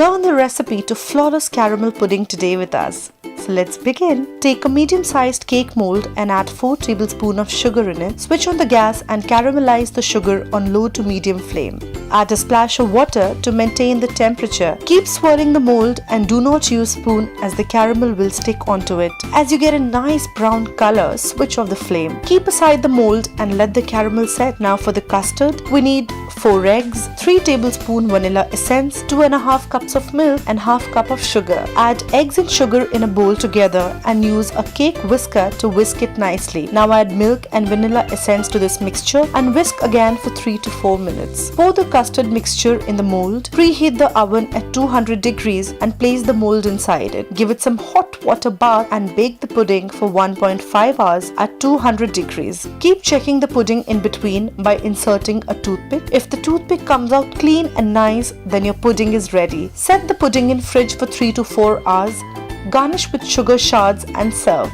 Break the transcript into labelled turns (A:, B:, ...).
A: Learn the recipe to flawless caramel pudding today with us. So let's begin. Take a medium-sized cake mold and add 4 tablespoons of sugar in it. Switch on the gas and caramelize the sugar on low to medium flame. Add a splash of water to maintain the temperature. Keep swirling the mold and do not use spoon as the caramel will stick onto it. As you get a nice brown color, switch off the flame. Keep aside the mold and let the caramel set. Now for the custard, we need 4 eggs, 3 tablespoons vanilla essence, 2.5 cups of milk and half cup of sugar. Add eggs and sugar in a bowl together and use a cake whisker to whisk it nicely. Now add milk and vanilla essence to this mixture and whisk again for 3 to 4 minutes. Pour the custard mixture in the mold. Preheat the oven at 200 degrees and place the mold inside it. Give it some hot water bath and bake the pudding for 1.5 hours at 200 degrees. Keep checking the pudding in between by inserting a toothpick. If the toothpick comes out clean and nice, then your pudding is ready. Set the pudding in fridge for 3 to 4 hours. Garnish with sugar shards and serve.